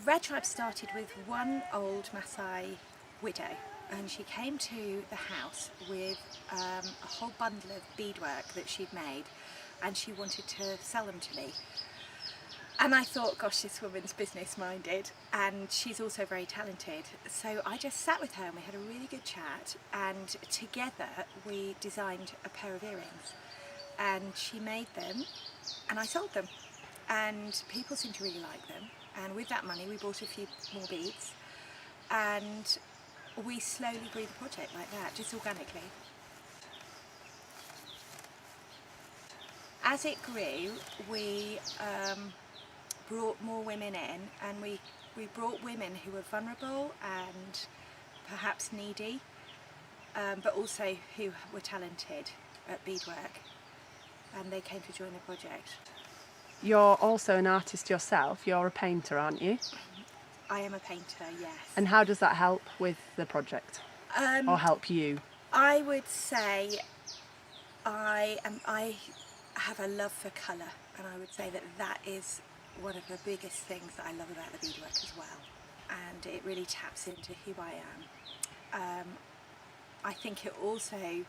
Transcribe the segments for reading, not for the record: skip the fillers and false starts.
Red Tribe started with one old Maasai widow, and she came to the house with a whole bundle of beadwork that she'd made, and she wanted to sell them to me. And I thought, gosh, this woman's business minded, and she's also very talented. So I just sat with her and we had a really good chat, and together we designed a pair of earrings, and she made them and I sold them, and people seemed to really like them. And with that money we bought a few more beads, and we slowly grew the project like that, just organically. As it grew, we brought more women in, and we brought women who were vulnerable and perhaps needy, but also who were talented at beadwork, and they came to join the project. You're also an artist yourself, you're a painter, aren't you? I am a painter, yes. And how does that help with the project, or help you? I would say I have a love for colour, and I would say that is one of the biggest things that I love about the beadwork as well, and it really taps into who I am. I think it also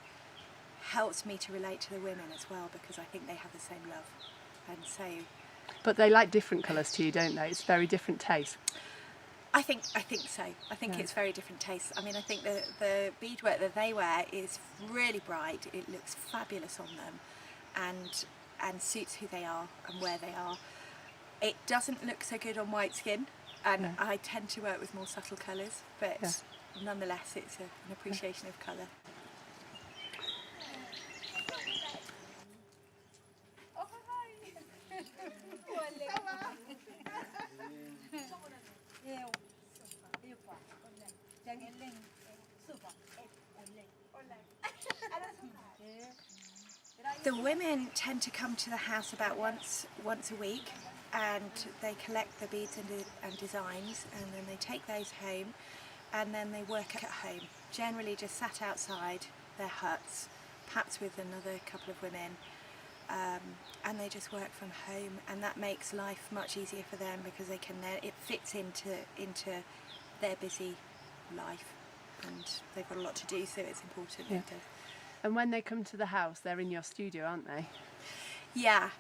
helps me to relate to the women as well, because I think they have the same love, and so. But they like different colours to you, don't they? It's very different taste. I think so. I think it's very different tastes. I mean, I think the beadwork that they wear is really bright. It looks fabulous on them, and suits who they are and where they are. It doesn't look so good on white skin, and I tend to work with more subtle colours, but nonetheless it's an appreciation of colour. The women tend to come to the house about once a week, and they collect the beads and designs, and then they take those home, and then they work at home, generally just sat outside their huts, perhaps with another couple of women, and they just work from home, and that makes life much easier for them, because they can it fits into their busy life, and they've got a lot to do, so it's important. Yeah. And when they come to the house, they're in your studio, aren't they? Yeah.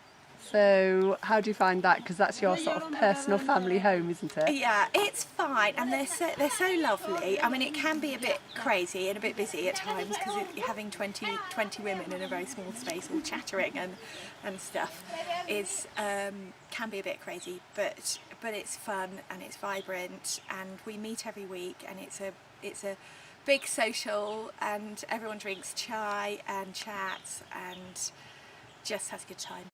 So how do you find that? Because that's your sort of personal family home, isn't it? Yeah, it's fine, and they're so lovely. I mean, it can be a bit crazy and a bit busy at times, because you're having 20 women in a very small space all chattering and stuff is can be a bit crazy, but it's fun and it's vibrant, and we meet every week, and it's a big social, and everyone drinks chai and chats and just has a good time.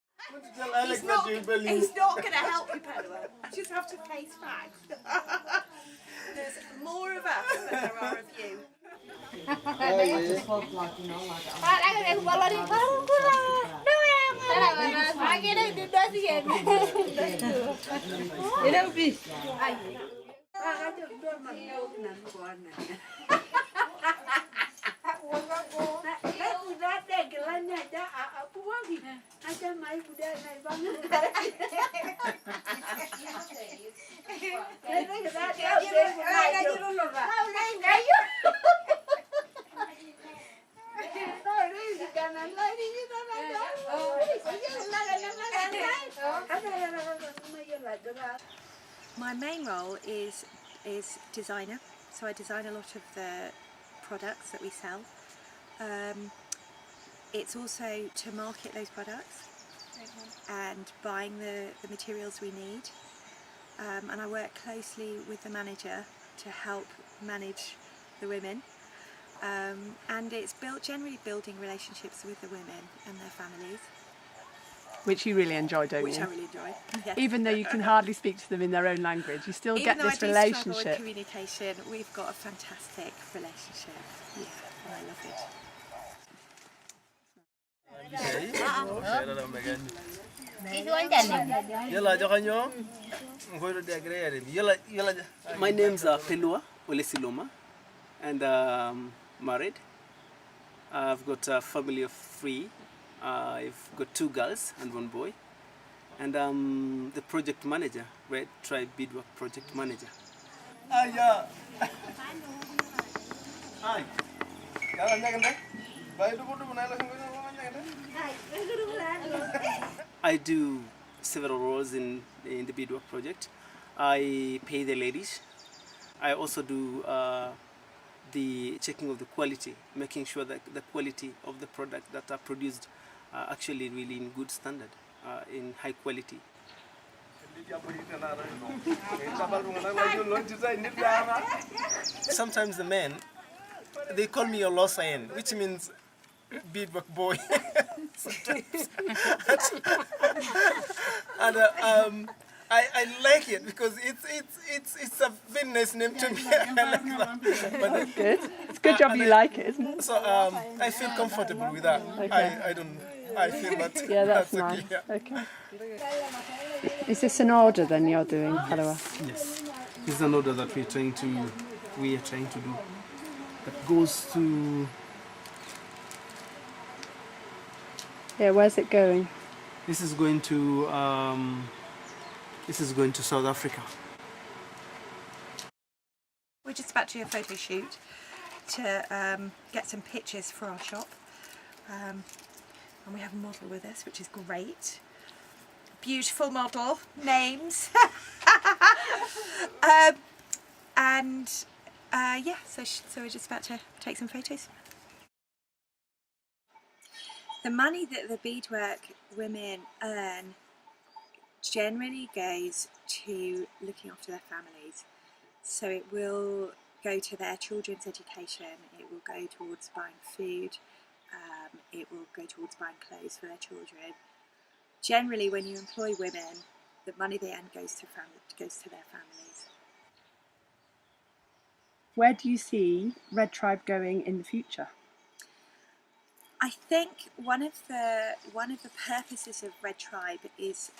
He's not going to help you, Pedro. You just have to face facts. There's more of us than there are of you. My main role is designer, so I design a lot of the products that we sell. It's also to market those products and buying the materials we need, and I work closely with the manager to help manage the women, and it's generally building relationships with the women and their families. Which you really enjoy, don't Which you? I really enjoy. Yes. Even though you can hardly speak to them in their own language, you still get this Even though I do struggle with relationship. communication, we've got a fantastic relationship. Yeah, and I love it. My name's Pelua Olesiloma, and married. I've got a family of 3. I've got 2 girls and 1 boy, and I'm the project manager, Red Tribe Beadwork project manager. I do several roles in the beadwork project. I pay the ladies. I also do the checking of the quality, making sure that the quality of the product that are produced are actually really in good standard, in high quality. Sometimes the men, they call me Olosayen, which means beadwork boy. And I like it because it's a very nice name to me. I like that. But Good. It's a good job you like it, isn't it? so I feel comfortable with that. Okay. I feel that. Yeah, that's nice. okay. Yeah. Okay. Is this an order then you're doing, Pelua? Yes, this is an order that we are trying to do. That goes to. Yeah, where's it going? This is going to South Africa. We're just about to do a photo shoot to get some pictures for our shop. And we have a model with us, which is great. Beautiful model, names. Yeah, so we're just about to take some photos. The money that the beadwork women earn generally goes to looking after their families. So it will go to their children's education, it will go towards buying food, it will go towards buying clothes for their children. Generally, when you employ women, the money they earn goes to their families. Where do you see Red Tribe going in the future? I think one of the purposes of Red Tribe is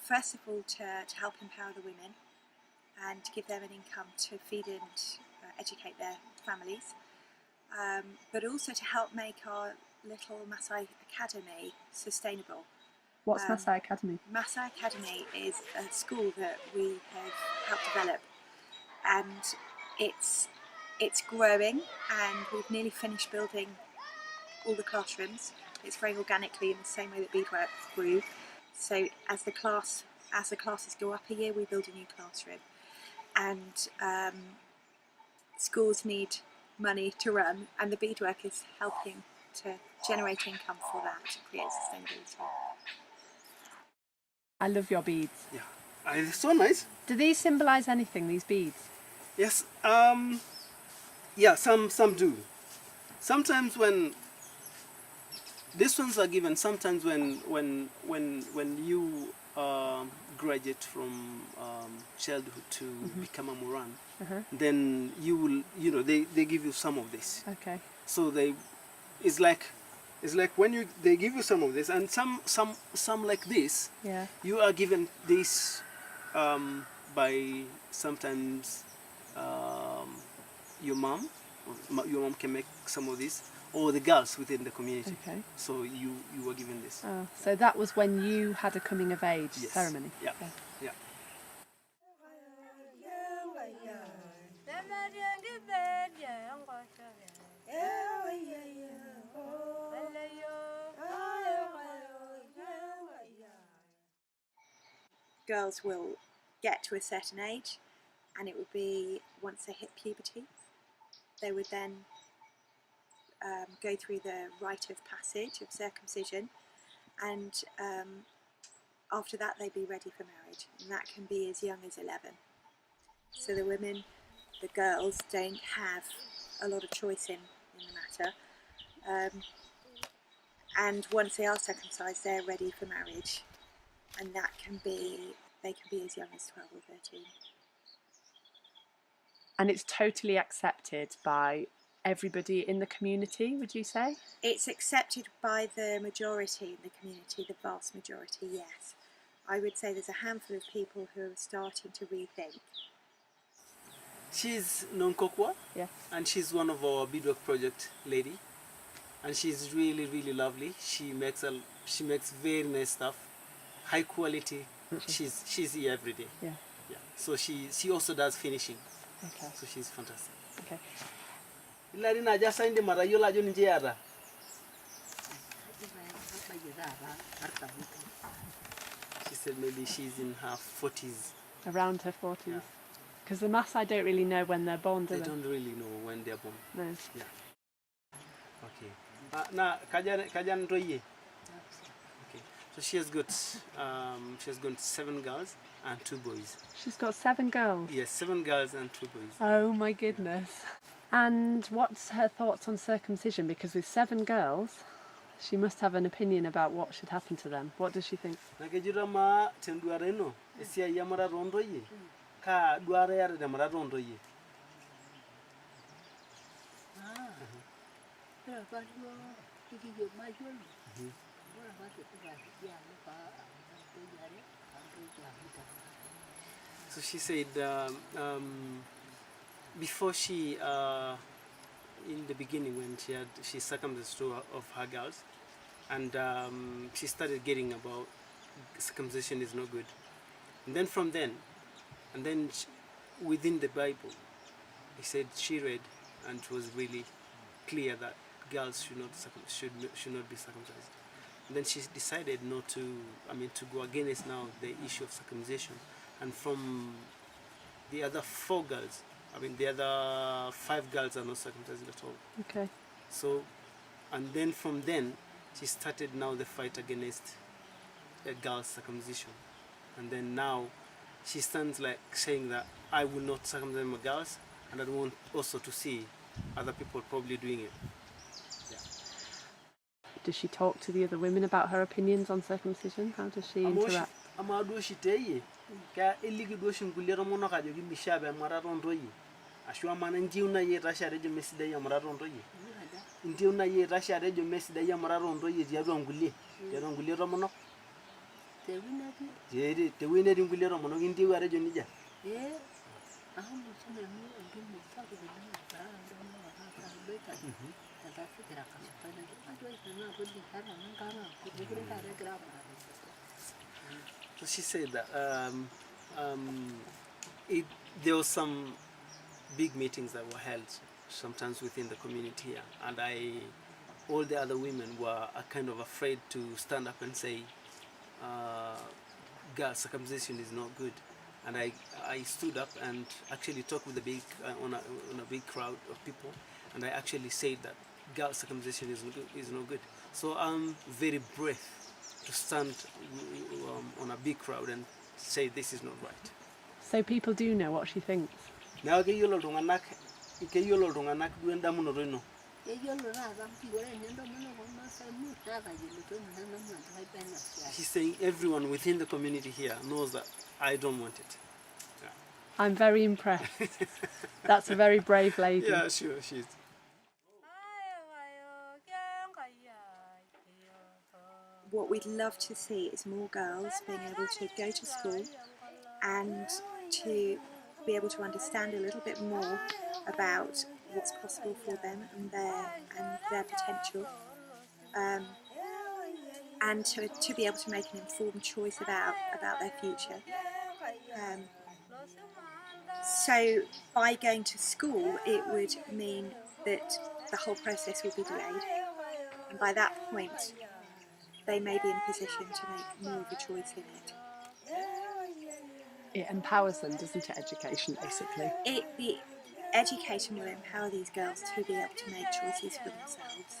first of all to help empower the women and to give them an income to feed and educate their families, but also to help make our little Maasai Academy sustainable. What's Maasai Academy? Maasai Academy is a school that we have helped develop, and it's growing, and we've nearly finished building all the classrooms. It's growing organically in the same way that beadwork grew. So as the classes go up a year, we build a new classroom, and schools need money to run, and the beadwork is helping to generate income for that, to create sustainability. I love your beads. Yeah, it's so nice. Do these symbolise anything, these beads? Yes. Yeah, some do. Sometimes when these ones are given, sometimes when you graduate from childhood to become a Moran, then you will, they give you some of this. Okay. So it's like when they give you some of this, and some like this. Yeah. You are given this by sometimes your mom. Your mom can make some of this, or the girls within the community. Okay. So you were given this. Oh, so that was when you had a coming of age ceremony. Yeah. Yeah. Girls will get to a certain age, and it would be once they hit puberty, they would then go through the rite of passage of circumcision, and after that they'd be ready for marriage, and that can be as young as 11. So the girls don't have a lot of choice in the matter. And once they are circumcised, they're ready for marriage, and they can be as young as 12 or 13. And it's totally accepted by everybody in the community, would you say? It's accepted by the majority in the community, the vast majority, yes. I would say there's a handful of people who are starting to rethink. She's Nonkokwa, Yes. and she's one of our beadwork project lady, and she's really, really lovely. She makes very nice stuff, high quality. She's here every day. Yeah. Yeah. So she also does finishing. Okay. So she's fantastic. Okay. Ilarina just signed the marayola jo njera. She said maybe she's in her 40s. Around her 40s. Yeah. Because the Maasai don't really know when they're born, do They they? don't really know when they're born. No. Yeah. Okay. Na kajan toye. Okay. So she has got 7 girls and 2 boys. She's got 7 girls. Yes, 7 girls and 2 boys. Oh my goodness. And what's her thoughts on circumcision? Because with 7 girls, she must have an opinion about what should happen to them. What does she think? Nakejura ma tenduare no. Esia yamara rondo ye. Ka duare yare de mara rondo ye. So she said before she in the beginning when she circumcised 2 of her girls, and she started getting about circumcision is no good, and then from then, and then within the Bible, he said she read, and it was really clear that girls should not be circumcised. And then she decided not to, to go against now the issue of circumcision. And from the other 4 girls, the other 5 girls are not circumcised at all. Okay. So, and then from then, she started now the fight against girls' circumcision. And then now, she stands like saying that I will not circumcise my girls, and I don't want also to see other people probably doing it. Does she talk to the other women about her opinions on circumcision? How does she interact? So she said that there were some big meetings that were held sometimes within the community here, and all the other women were kind of afraid to stand up and say girl circumcision is not good. And I stood up and actually talked with a big on a big crowd of people, and I actually said that girl circumcision is no good. So I'm very brave to stand on a big crowd and say this is not right. So people do know what she thinks. Now ke yolo dunganak duenda munorino. She's saying everyone within the community here knows that I don't want it. Yeah. I'm very impressed. That's a very brave lady. Yeah, sure, she is. What we'd love to see is more girls being able to go to school and to be able to understand a little bit more about what's possible for them and their potential, and to be able to make an informed choice about their future. So by going to school, it would mean that the whole process will be delayed, and by that point they may be in a position to make more of a choice in it. It empowers them, doesn't it, education, basically? The education will empower these girls to be able to make choices for themselves.